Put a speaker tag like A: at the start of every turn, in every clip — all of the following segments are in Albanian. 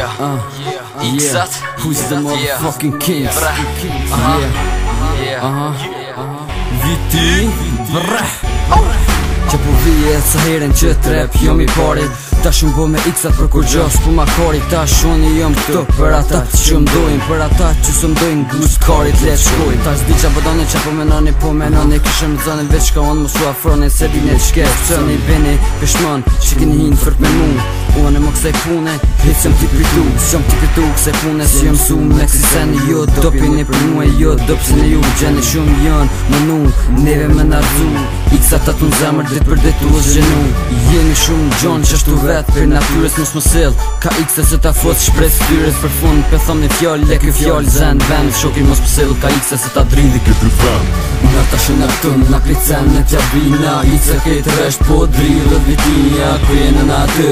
A: Yeah, who's the motherfucking king? Viti, që po vije sa herën që trep jom I pari. Ta shumë bo me x-at për kur gjo s'po ma kari. Ta shoni jom këto për ata që mdojnë, për ata që së mdojnë glus karit le shkojnë. Ta s'di qa bëdoni qa po menoni kishëm zoni veç ka onë më su afroni se dine qke pësoni bini pishman që kini hinë fërt me mu. Unë e më kësaj pune, hitë s'jom t'i pitu, s'jom t'i pitu kësaj pune si jom su me kësi seni jo dopin e për mu e jo dopsin e ju gjeni shumë janë më nu, neve me narzu x-at atë në zemër dit për dit u është gjenu. Jemi shumë gjonë që ashtu vetë për natyres mos më sill, ka x-e se ta fos shpres tyres për fund për thom një fjall, le kjo fjall zend vend shokin mos më sill, ka x-e se ta dridhi këtë vend. Nga ta shë në këtën, nga kricen në tja bina, x-e këtë resht po dridhët vitinja, ku jenë në atë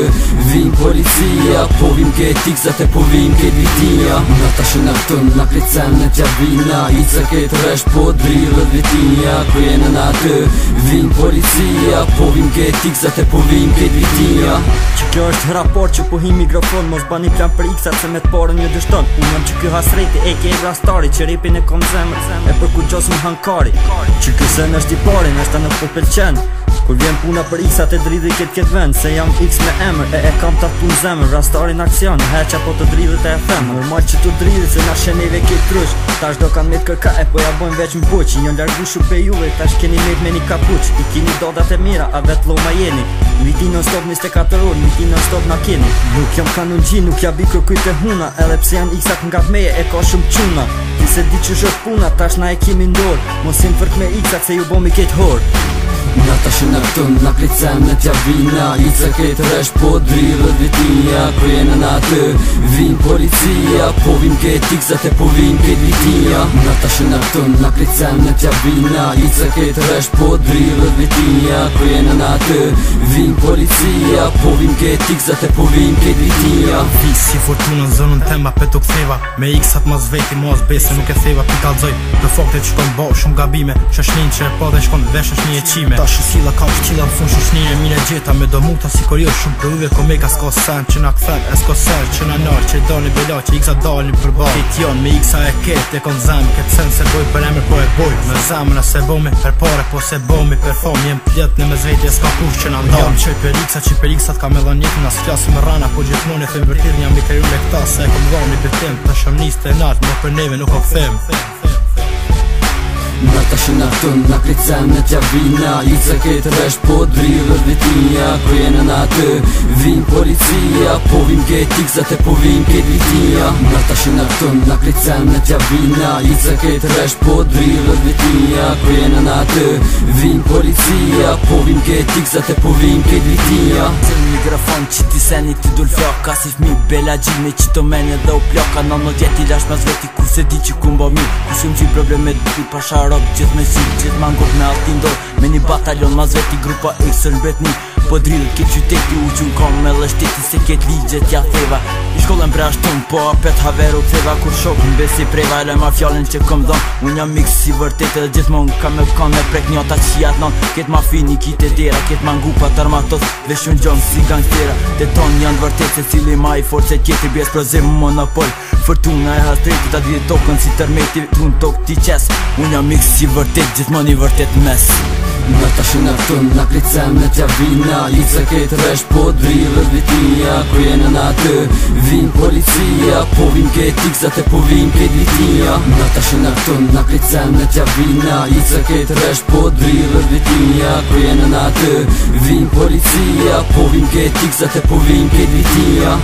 A: vim policia, po vim këtë x-at e po vim këtë vitinja. Nga ta shë në këtën, nga kricen në tja bina, x-e këtë resht po dridhët vitinja, ku jenë në atë vim policia, po vim këtë x-at e po vim këtë vitinja.
B: Që kjo është raport që po hi mikrofon, mos bani plan për x-at se me të parën një dështon. Unë jam që kjo hasreti e ke brastari, që ripin e kom zemër, e për ku gjosëm hankari. Që kjo sen është I pari, nështë në po pëlqen. Kur vjen puna për x-at e dridhi këtë vend, se jam x me emër, e kam tatu në zemër. Rastari në aksion, heqa po të dridhët e them. Normal që të dridhët se na sheneve këtë trush. Tash do kanë me të kërka e po ja bojnë veç më buq. Jon largu shu pe juve, tash keni met me një kapuq. I kini dodat e mira, a vet lo ma jeni. Viti non stop 24 orë, viti non stop na keni. Nuk jam kanon gji, nuk ja bi kërkujt e huna. Edhe pse janë x-at nga meje e ka shumë quna. Ti se di që shët puna, tash na e kimi ndor. Mos im fërt me x-at se ju bomi këtë hor.
A: Nga ta shë në këtën, nga kricen në tja bina, x-e këtë resht po dridhët vitinja, ku jenë në atë vim policia, po vim këtë x-at e po vim këtë vitinja. Nga ta shë në këtën, nga kricen në tja bina, x-e këtë resht po dridhët vitinja, ku jenë në atë vim policia, po vim këtë x-at e po vim këtë vitinja.
C: Vis si fortunë në zonën tema pe të ktheva, me x-at mos veti mos bese nuk e theva pi kalzoj. Në fakte që shkon bo shumë gabime, shëshnin që e po dhe shkon vesh është një e qime. Ta shësila kam shqila më fun shushnir e mine gjeta me do muta si kur jo shumë për uve komeka s'ko sen që na këthen e s'ko ser që na nar që I do një bela që x-a dalin për ba. Kit jon me x-a e ket e kon zem ket sen se boj për emër po e boj me zemra se bomi per pare po se bomi per fam jem plet në me zveti e s'ka kush që na ndam. Jam qoj për x-a që për x-at ka me dha njëtën as flasim me rana po gjithmon e them vërtit jam i kriju me këta se e kom dha një betim të shëmnis të nart më për neve nuk o them.
A: Nga ta shë në këtën, nga kricen në tja bina, x-e këtë resht po dridhët vitinja, ku jenë në atë vim policia, po vim këtë x-at e po vim këtë vitinja. Nga ta shë në këtën, nga kricen në tja bina, x-e këtë resht po dridhët vitinja, ku jenë në atë vim policia, po vim këtë x-at e po vim këtë vitinja.
B: Se në mikrofon që ti seni ti dul floka, si fmi bela gjimi që të menje dhe u ploka. Në në djeti lash mas veti ku se di që ku mbo mi, ku shumë që problemet du pasha gjithë me si, gjithë mangot me alti ndor. Me një batalion ma zveti grupa X-ër në bretni, po dridhët këtë qyteti u që në kom me lështeti se këtë ligjet ja theva. I shkollën bre ashtun, po apet haveru theva kur shok në besi preva e ma fjallin që kom dhon. Unë jam mix si vërtet edhe gjithmon ka me kon me prek njota që jat non. Këtë ma fini kite dera, këtë mangu pa tërmatos veshun gjon si gangstera. Te ton janë vërtet se cili ma I fort se kjetri bjes prozim monopol. Fortuna e hastreti ta dhjet tokën si tërmeti tun tok ti qes. Unë jam mix si vërtet, gjithmon I vërtet mes.
A: Nga ta shë në këtën, nga kricen në tja bina, x-e këtë resht po dridhët vitinja, ku jenë në atë vim policia, po vim këtë x-at e po vim këtë vitinja. Nga ta shë në këtën, nga kricen në tja bina, x-e këtë resht po dridhët vitinja, ku jenë në atë vim policia, po vim këtë x-at e po vim këtë vitinja.